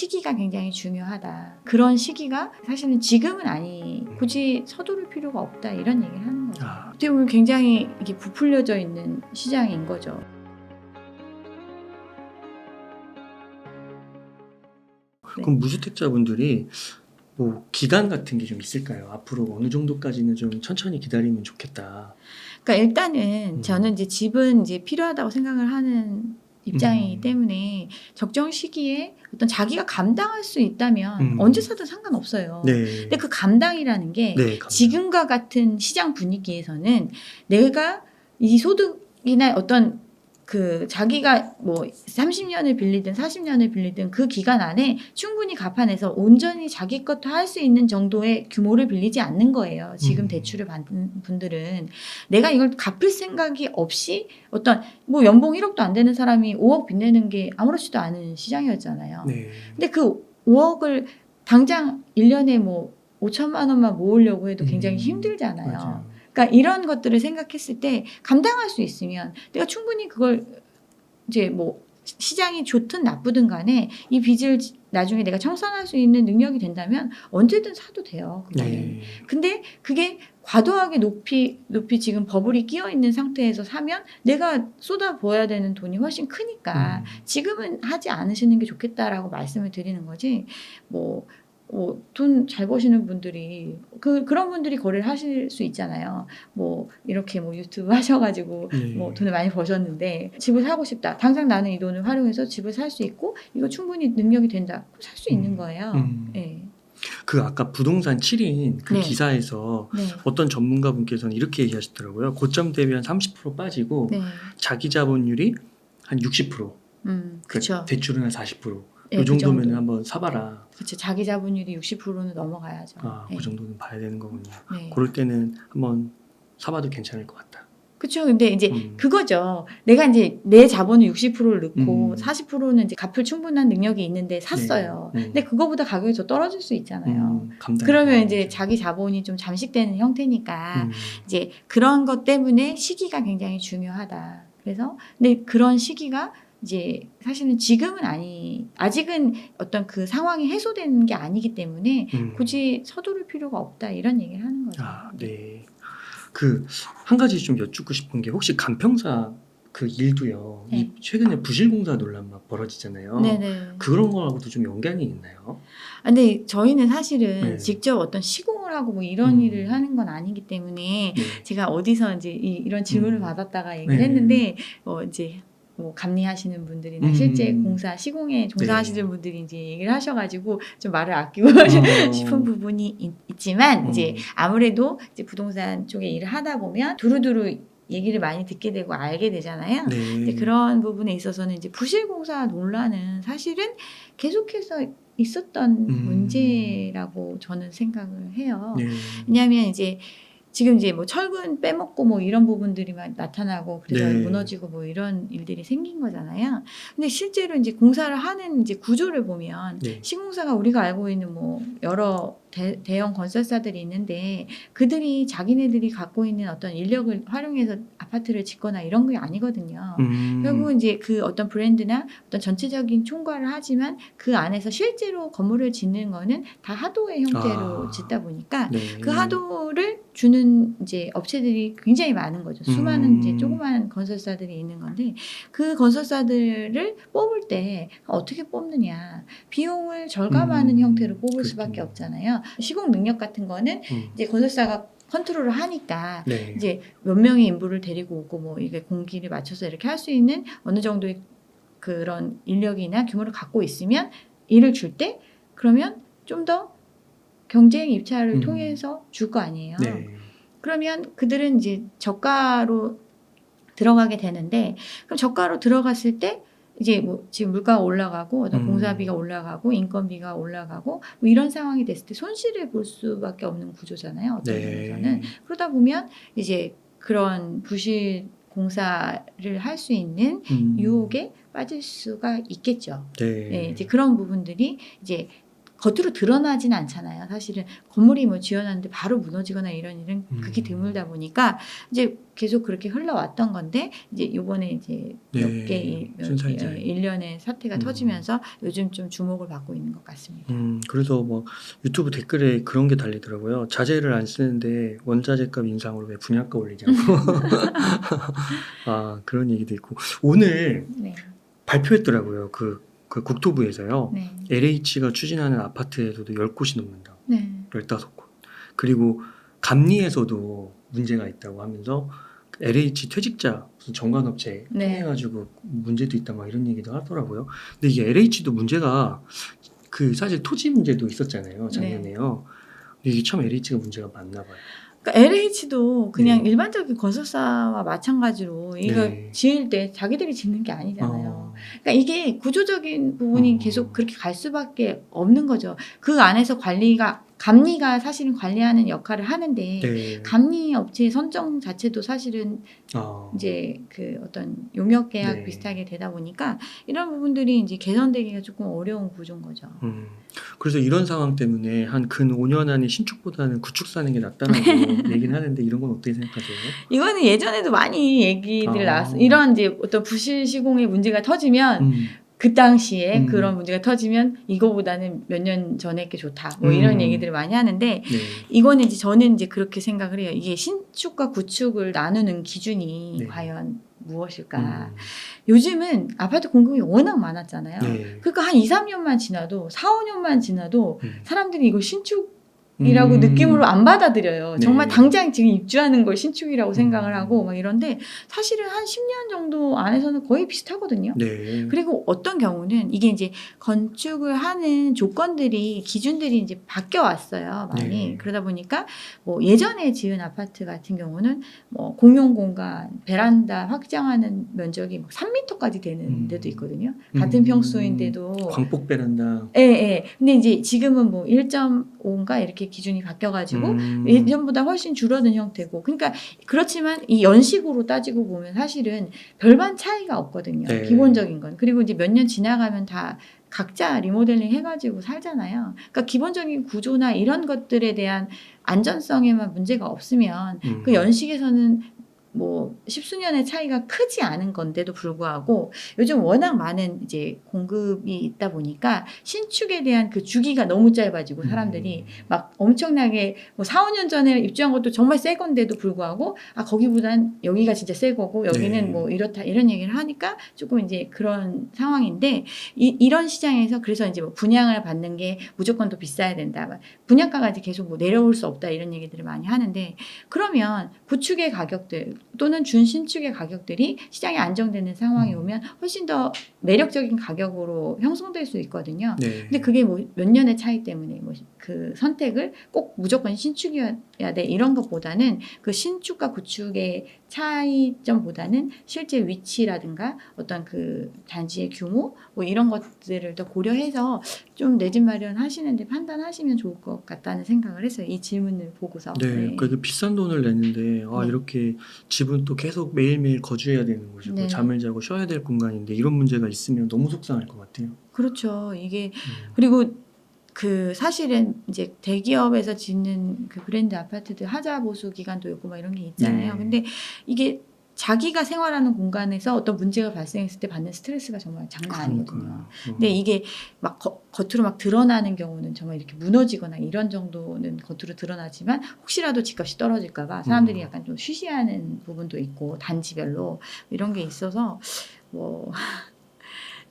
시기가 굉장히 중요하다. 그런 시기가 사실은 지금은 굳이 서두를 필요가 없다. 이런 얘기를 하는 거죠. 어떻게 보면 굉장히 이게 부풀려져 있는 시장인 거죠. 그럼 무주택자분들이 뭐 기간 같은 게 좀 있을까요? 앞으로 어느 정도까지는 좀 천천히 기다리면 좋겠다. 그러니까 일단은 저는 이제 집은 이제 필요하다고 생각을 하는 입장이기 때문에 적정 시기에 어떤 자기가 감당할 수 있다면 언제 사든 상관없어요. 네. 근데 그 감당이라는 게 네, 감당. 지금과 같은 시장 분위기에서는 내가 이 소득이나 어떤 그 자기가 뭐 30년을 빌리든 40년을 빌리든 그 기간 안에 충분히 갚아내서 온전히 자기 것도 할 수 있는 정도의 규모를 빌리지 않는 거예요. 지금 대출을 받는 분들은 내가 이걸 갚을 생각이 없이 어떤 뭐 연봉 1억도 안 되는 사람이 5억 빚내는 게 아무렇지도 않은 시장이었잖아요. 네. 근데 그 5억을 당장 1년에 뭐 5천만 원만 모으려고 해도 굉장히 힘들잖아요. 맞아요. 그러니까 이런 것들을 생각했을 때 감당할 수 있으면 내가 충분히 그걸 이제 뭐 시장이 좋든 나쁘든 간에 이 빚을 나중에 내가 청산할 수 있는 능력이 된다면 언제든 사도 돼요. 그거는. 네. 근데 그게 과도하게 높이 지금 버블이 끼어 있는 상태에서 사면 내가 쏟아부어야 되는 돈이 훨씬 크니까 지금은 하지 않으시는 게 좋겠다라고 말씀을 드리는 거지. 돈 잘 버시는 분들이 그런 분들이 거래를 하실 수 있잖아요. 뭐 이렇게 뭐 유튜브 하셔가지고 네. 뭐 돈을 많이 버셨는데 집을 사고 싶다. 당장 나는 이 돈을 활용해서 집을 살 수 있고 이거 충분히 능력이 된다. 살 수 있는 거예요. 네. 그 아까 부동산 7인 그 네. 기사에서 네. 어떤 전문가분께서는 이렇게 얘기하시더라고요. 고점 대비 한 30% 빠지고 네. 자기 자본율이 한 60%. 그렇죠. 대출은 한 40%. 네, 이 그 정도면 정도. 한번 사봐라. 그렇죠. 자기 자본율이 60%는 넘어가야죠. 네. 그 정도는 봐야 되는 거군요. 네. 그럴 때는 한번 사봐도 괜찮을 것 같다. 그렇죠. 근데 이제 음. 그거죠. 내가 이제 내 자본을 60%를 넣고 40%는 40%는 이제 갚을 충분한 능력이 있는데 샀어요. 네. 근데 그거보다 가격이 더 떨어질 수 있잖아요. 감당이 그러면 되는 이제 거죠. 자기 자본이 좀 잠식되는 형태니까 음. 이제 그런 것 때문에 시기가 굉장히 중요하다. 그래서 근데 그런 시기가 이제 사실은 지금은 아직은 어떤 그 상황이 해소되는 게 아니기 때문에 굳이 서두를 필요가 없다 이런 얘기를 하는 거죠. 네. 그 한 가지 좀 여쭙고 싶은 게 혹시 간평사 그 일도요. 네. 이 최근에 부실공사 논란 막 벌어지잖아요. 네네. 그런 거하고도 좀 연관이 있나요? 근데 저희는 사실은 네. 직접 어떤 시공을 하고 뭐 이런 일을 하는 건 아니기 때문에 네. 제가 어디서 이제 이런 질문을 받았다가 얘기를 네. 했는데 이제 뭐 감리하시는 분들이나 실제 시공에 종사하시는 네. 분들이 이제 얘기를 하셔가지고 좀 말을 아끼고 싶은 부분이 있지만 이제 아무래도 이제 부동산 쪽에 일을 하다 보면 두루두루 얘기를 많이 듣게 되고 알게 되잖아요. 네. 근데 그런 부분에 있어서는 이제 부실공사 논란은 사실은 계속해서 있었던 문제라고 저는 생각을 해요. 네. 왜냐하면 이제 지금 이제 뭐 철근 빼먹고 뭐 이런 부분들이 막 나타나고 그래서 네. 무너지고 뭐 이런 일들이 생긴 거잖아요. 근데 실제로 이제 공사를 하는 이제 구조를 보면 네. 시공사가 우리가 알고 있는 뭐 여러 대형 건설사들이 있는데 그들이 자기네들이 갖고 있는 어떤 인력을 활용해서 아파트를 짓거나 이런 게 아니거든요. 결국은 이제 그 어떤 브랜드나 어떤 전체적인 총괄을 하지만 그 안에서 실제로 건물을 짓는 거는 다 하도의 형태로 짓다 보니까 네. 그 하도를 주는 이제 업체들이 굉장히 많은 거죠. 수많은 이제 조그만 건설사들이 있는 건데 그 건설사들을 뽑을 때 어떻게 뽑느냐. 비용을 절감하는 형태로 뽑을 수밖에 없잖아요. 시공 능력 같은 거는 이제 건설사가 컨트롤을 하니까 네. 이제 몇 명의 인부를 데리고 오고 뭐 이게 공기를 맞춰서 이렇게 할 수 있는 어느 정도의 그런 인력이나 규모를 갖고 있으면 일을 줄 때 그러면 좀 더 경쟁 입찰을 통해서 줄 거 아니에요. 네. 그러면 그들은 이제 저가로 들어가게 되는데 그럼 저가로 들어갔을 때 이제 뭐 지금 물가가 올라가고 어떤 공사비가 올라가고 인건비가 올라가고 뭐 이런 상황이 됐을 때 손실을 볼 수밖에 없는 구조잖아요. 어떤 면에서는. 그러다 보면 이제 그런 부실 공사를 할 수 있는 유혹에 빠질 수가 있겠죠. 네. 네, 이제 그런 부분들이 이제 겉으로 드러나지는 않잖아요. 사실은 건물이 뭐 지어놨는데 바로 무너지거나 이런 일은 극히 드물다 보니까 이제 계속 그렇게 흘러왔던 건데 이제 이번에 이제 네, 순살자. 일련의 사태가 터지면서 요즘 좀 주목을 받고 있는 것 같습니다. 그래서 뭐 유튜브 댓글에 그런 게 달리더라고요. 자재를 안 쓰는데 원자재값 인상으로 왜 분양가 올리냐고. 아, 그런 얘기도 있고. 오늘 네. 발표했더라고요. 그 국토부에서요. 네. LH가 추진하는 아파트에서도 10곳이 넘는다. 네. 15곳. 그리고 감리에서도 문제가 있다고 하면서 LH 퇴직자 무슨 정관업체 네. 통해가지고 문제도 있다 막 이런 얘기도 하더라고요. 근데 이게 LH도 문제가 그 사실 토지 문제도 있었잖아요. 작년에요. 근데 이게 참 LH가 문제가 많나 봐요. 그러니까 LH도 그냥 네. 일반적인 건설사와 마찬가지로 이거 네. 지을 때 자기들이 짓는 게 아니잖아요. 어, 그러니까 이게 구조적인 부분이 계속 그렇게 갈 수밖에 없는 거죠. 그 안에서 감리가 사실은 관리하는 역할을 하는데 네. 감리 업체의 선정 자체도 사실은 이제 그 어떤 용역 계약 네. 비슷하게 되다 보니까 이런 부분들이 이제 개선되기가 조금 어려운 구조인 거죠. 그래서 이런 상황 때문에 한 근 5년 안에 신축보다는 구축 사는 게 낫다라고 얘기는 하는데 이런 건 어떻게 생각하세요? 이거는 예전에도 많이 얘기들 나왔어. 이런 이제 어떤 부실 시공의 문제가 터지면 그 당시에 그런 문제가 터지면 이거보다는 몇 년 전에 게 좋다. 뭐 이런 얘기들을 많이 하는데 네. 이거는 이제 저는 이제 그렇게 생각을 해요. 이게 신축과 구축을 나누는 기준이 네. 과연 무엇일까? 요즘은 아파트 공급이 워낙 많았잖아요. 네. 그러니까 한 2, 3년만 지나도 4, 5년만 지나도 사람들이 이거 신축 이라고 음. 느낌으로 안 받아들여요. 네. 정말 당장 지금 입주하는 걸 신축이라고 생각을 하고 막 이런데 사실은 한 10년 정도 안에서는 거의 비슷하거든요. 네. 그리고 어떤 경우는 이게 이제 건축을 하는 조건들이 기준들이 이제 바뀌어 왔어요. 많이. 네. 그러다 보니까 뭐 예전에 지은 아파트 같은 경우는 뭐 공용 공간, 베란다 확장하는 면적이 막 3m까지 되는 데도 있거든요. 같은 평수인데도 광폭 베란다. 예, 예. 근데 이제 지금은 뭐 1.5인가 이렇게 기준이 바뀌어가지고 예전보다 훨씬 줄어든 형태고. 그러니까 그렇지만 이 연식으로 따지고 보면 사실은 별반 차이가 없거든요. 네. 기본적인 건. 그리고 이제 몇 년 지나가면 다 각자 리모델링 해가지고 살잖아요. 그러니까 기본적인 구조나 이런 것들에 대한 안전성에만 문제가 없으면 그 연식에서는 뭐 십수년의 차이가 크지 않은 건데도 불구하고 요즘 워낙 많은 이제 공급이 있다 보니까 신축에 대한 그 주기가 너무 짧아지고 사람들이 막 엄청나게 뭐 4, 5년 전에 입주한 것도 정말 새 건데도 불구하고 아 거기보단 여기가 진짜 새 거고 여기는 네. 뭐 이렇다 이런 얘기를 하니까 조금 이제 그런 상황인데 이런 시장에서 그래서 이제 뭐 분양을 받는 게 무조건 더 비싸야 된다. 분양가가 이제 계속 뭐 내려올 수 없다 이런 얘기들을 많이 하는데 그러면 구축의 가격들 또는 준신축의 가격들이 시장에 안정되는 상황이 오면 훨씬 더 매력적인 가격으로 형성될 수 있거든요. 네. 근데 그게 뭐 몇 년의 차이 때문에 뭐 그 선택을 꼭 무조건 신축이어야 돼 이런 것보다는 그 신축과 구축의 차이점보다는 실제 위치라든가 어떤 그 단지의 규모 뭐 이런 것들을 더 고려해서 좀 내 집 마련하시는데 판단하시면 좋을 것 같다는 생각을 했어요. 이 질문을 보고서. 네. 그러니까 비싼 돈을 내는데 네. 이렇게 집은 또 계속 매일매일 거주해야 되는 곳이고 네. 잠을 자고 쉬어야 될 공간인데 이런 문제가 있으면 너무 속상할 것 같아요. 그렇죠. 이게 그리고 그 사실은 이제 대기업에서 짓는 그 브랜드 아파트들 하자 보수 기간도 있고 막 이런 게 있잖아요. 네. 근데 이게 자기가 생활하는 공간에서 어떤 문제가 발생했을 때 받는 스트레스가 정말 장난 아니거든요. 근데 이게 막 겉으로 막 드러나는 경우는 정말 이렇게 무너지거나 이런 정도는 겉으로 드러나지만 혹시라도 집값이 떨어질까봐 사람들이 약간 좀 쉬쉬하는 부분도 있고 단지별로 이런 게 있어서 뭐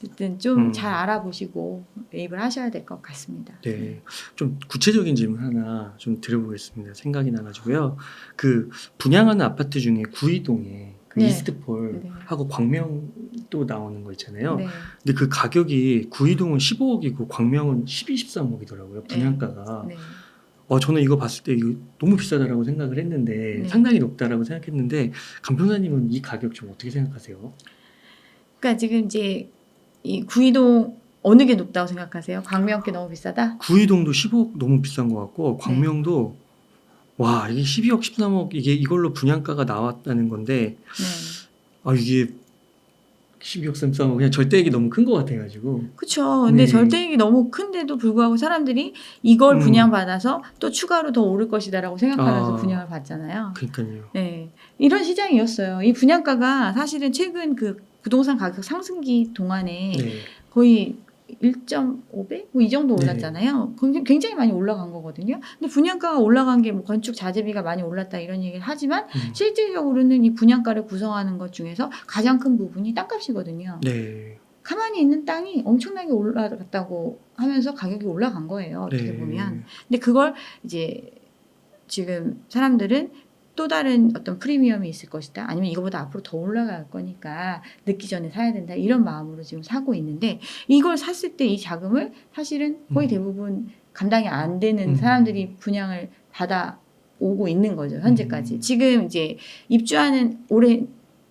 어쨌든 좀 잘 알아보시고 매입을 하셔야 될 것 같습니다. 네. 좀 구체적인 질문 하나 좀 드려보겠습니다. 생각이 나가지고요. 그 분양하는 아파트 중에 구이동에 그 네. 이스트폴하고 광명도 나오는 거 있잖아요. 네. 근데 그 가격이 구이동은 15억이고 광명은 12, 13억이더라고요. 분양가가. 네. 저는 이거 봤을 때 이거 너무 비싸다라고 생각을 했는데 네. 상당히 높다라고 생각했는데 감평사님은 이 가격 좀 어떻게 생각하세요? 그러니까 지금 이제 이 구이동 어느 게 높다고 생각하세요? 광명 게 너무 비싸다? 구이동도 15억 너무 비싼 것 같고 광명도 와 이게 12억 13억 이게 이걸로 분양가가 나왔다는 건데 네. 이게 12억 셈싸움 그냥 절대액이 너무 큰 것 같아가지고. 그렇죠. 근데 네. 절대액이 너무 큰데도 불구하고 사람들이 이걸 음. 분양받아서 또 추가로 더 오를 것이다라고 생각하면서 아. 분양을 받잖아요. 그러니까요. 네, 이런 시장이었어요. 이 분양가가 사실은 최근 그 부동산 가격 상승기 동안에 네. 거의 1.5배? 뭐 이 정도 네. 올랐잖아요. 굉장히 많이 올라간 거거든요. 근데 분양가가 올라간 게 뭐 건축 자재비가 많이 올랐다 이런 얘기를 하지만 실질적으로는 이 분양가를 구성하는 것 중에서 가장 큰 부분이 땅값이거든요. 네. 가만히 있는 땅이 엄청나게 올라갔다고 하면서 가격이 올라간 거예요. 어떻게 네. 보면. 근데 그걸 이제 지금 사람들은 또 다른 어떤 프리미엄이 있을 것이다. 아니면 이거보다 앞으로 더 올라갈 거니까 늦기 전에 사야 된다. 이런 마음으로 지금 사고 있는데 이걸 샀을 때 이 자금을 사실은 거의 대부분 감당이 안 되는 사람들이 분양을 받아 오고 있는 거죠. 현재까지. 지금 이제 입주하는 올해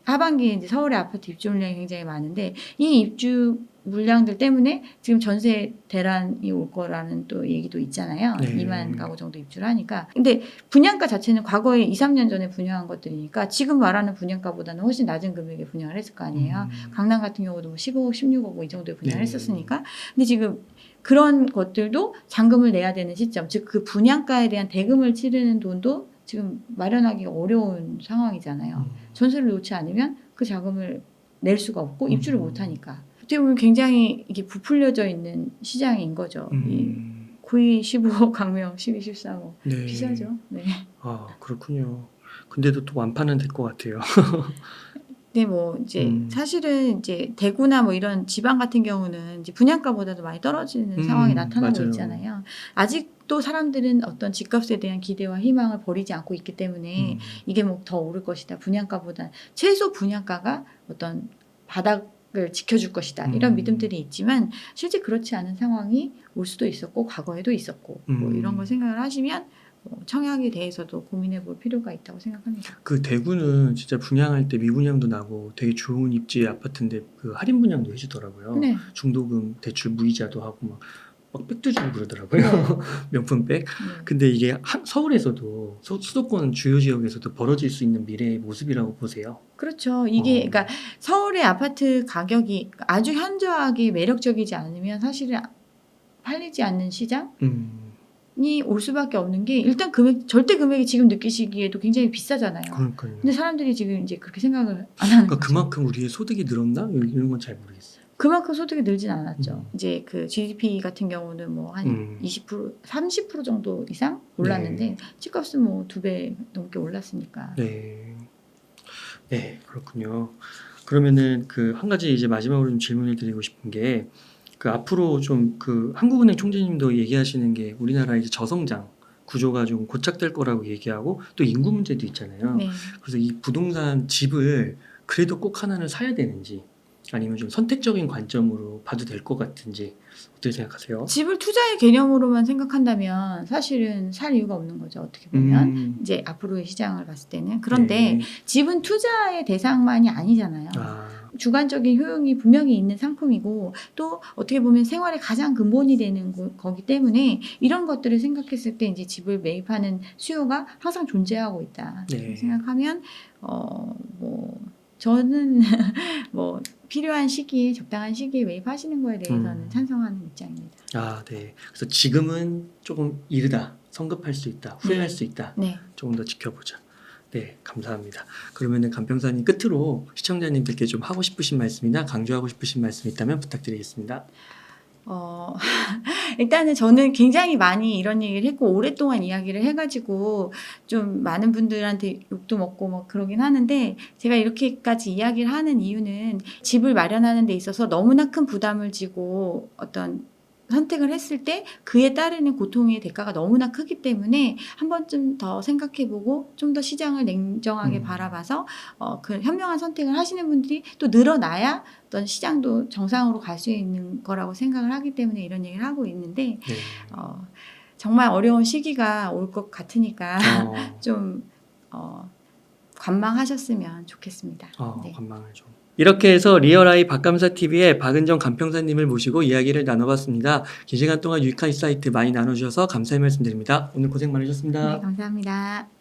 하반기에 이제 서울의 아파트 입주 물량이 굉장히 많은데 이 입주 물량들 때문에 지금 전세 대란이 올 거라는 또 얘기도 있잖아요. 네. 2만 가구 정도 입주를 하니까. 근데 분양가 자체는 과거에 2, 3년 전에 분양한 것들이니까 지금 말하는 분양가보다는 훨씬 낮은 금액에 분양을 했을 거 아니에요. 강남 같은 경우도 뭐 15억, 16억 뭐 이 정도에 분양을 네. 했었으니까. 근데 지금 그런 것들도 잔금을 내야 되는 시점, 즉 그 분양가에 대한 대금을 치르는 돈도 지금 마련하기가 어려운 상황이잖아요. 전세를 놓지 않으면 그 자금을 낼 수가 없고 입주를 못 하니까. 어떻게 보면 굉장히 이게 부풀려져 있는 시장인 거죠. 이 9위 15억 강명 12, 13억. 네. 비싸죠. 네. 아, 그렇군요. 근데도 또 완판은 될 것 같아요. 근데 뭐 이제 사실은 이제 대구나 뭐 이런 지방 같은 경우는 이제 분양가보다도 많이 떨어지는 상황이 나타나고 맞아요. 있잖아요. 아직도 사람들은 어떤 집값에 대한 기대와 희망을 버리지 않고 있기 때문에 이게 뭐 더 오를 것이다. 분양가보다 최소 분양가가 어떤 바닥을 지켜줄 것이다. 이런 믿음들이 있지만 실제 그렇지 않은 상황이 올 수도 있었고 과거에도 있었고 뭐 이런 걸 생각을 하시면 청약에 대해서도 고민해 볼 필요가 있다고 생각합니다. 그 대구는 진짜 분양할 때 미분양도 나고 되게 좋은 입지 아파트인데 그 할인 분양도 해주더라고요. 네. 중도금 대출 무이자도 하고 막 백도 주고 그러더라고요. 네. 명품백. 네. 근데 이게 서울에서도 수도권 주요 지역에서도 벌어질 수 있는 미래의 모습이라고 보세요. 그렇죠. 이게 그러니까 서울의 아파트 가격이 아주 현저하게 매력적이지 않으면 사실은 팔리지 않는 시장이 올 수밖에 없는 게 일단 절대 금액이 지금 느끼시기에도 굉장히 비싸잖아요. 그러니까요. 근데 사람들이 지금 이제 그렇게 생각을 안 하는 그러니까 거죠. 그만큼 우리의 소득이 늘었나? 이런 건 잘 모르겠어요. 그만큼 소득이 늘진 않았죠. 이제 그 GDP 같은 경우는 뭐 한 20%, 30% 정도 이상 올랐는데 네. 집값은 뭐 2배 넘게 올랐으니까. 네. 네, 그렇군요. 그러면은 그 한 가지 이제 마지막으로 좀 질문을 드리고 싶은 게 그 앞으로 좀 그 한국은행 총재님도 얘기하시는 게 우리나라 이제 저성장 구조가 좀 고착될 거라고 얘기하고 또 인구 문제도 있잖아요. 네. 그래서 이 부동산 집을 그래도 꼭 하나는 사야 되는지 아니면 좀 선택적인 관점으로 봐도 될 것 같은지 어떻게 생각하세요? 집을 투자의 개념으로만 생각한다면 사실은 살 이유가 없는 거죠. 어떻게 보면 이제 앞으로의 시장을 봤을 때는. 그런데 네. 집은 투자의 대상만이 아니잖아요. 주관적인 효용이 분명히 있는 상품이고 또 어떻게 보면 생활의 가장 근본이 되는 거기 때문에 이런 것들을 생각했을 때 이제 집을 매입하는 수요가 항상 존재하고 있다. 네. 생각하면 뭐 저는 뭐 필요한 시기에 적당한 시기에 매입하시는 거에 대해서는 찬성하는 입장입니다. 아, 네. 그래서 지금은 조금 이르다, 성급할 수 있다, 후회할 수 있다. 네. 조금 더 지켜보자. 네, 감사합니다. 그러면은 간평사님 끝으로 시청자님들께 좀 하고 싶으신 말씀이나 강조하고 싶으신 말씀이 있다면 부탁드리겠습니다. 일단은 저는 굉장히 많이 이런 얘기를 했고 오랫동안 이야기를 해가지고 좀 많은 분들한테 욕도 먹고 뭐 그러긴 하는데 제가 이렇게까지 이야기를 하는 이유는 집을 마련하는 데 있어서 너무나 큰 부담을 지고 어떤 선택을 했을 때 그에 따르는 고통의 대가가 너무나 크기 때문에 한 번쯤 더 생각해보고 좀 더 시장을 냉정하게 바라봐서 그 현명한 선택을 하시는 분들이 또 늘어나야 어떤 시장도 정상으로 갈 수 있는 거라고 생각을 하기 때문에 이런 얘기를 하고 있는데 네. 정말 어려운 시기가 올 것 같으니까 좀 관망하셨으면 좋겠습니다. 네. 관망을 좀. 이렇게 해서 리얼아이 박감사TV의 박은정 간평사님을 모시고 이야기를 나눠봤습니다. 긴 시간 동안 유익한 인사이트 많이 나눠주셔서 감사의 말씀드립니다. 오늘 고생 많으셨습니다. 네, 감사합니다.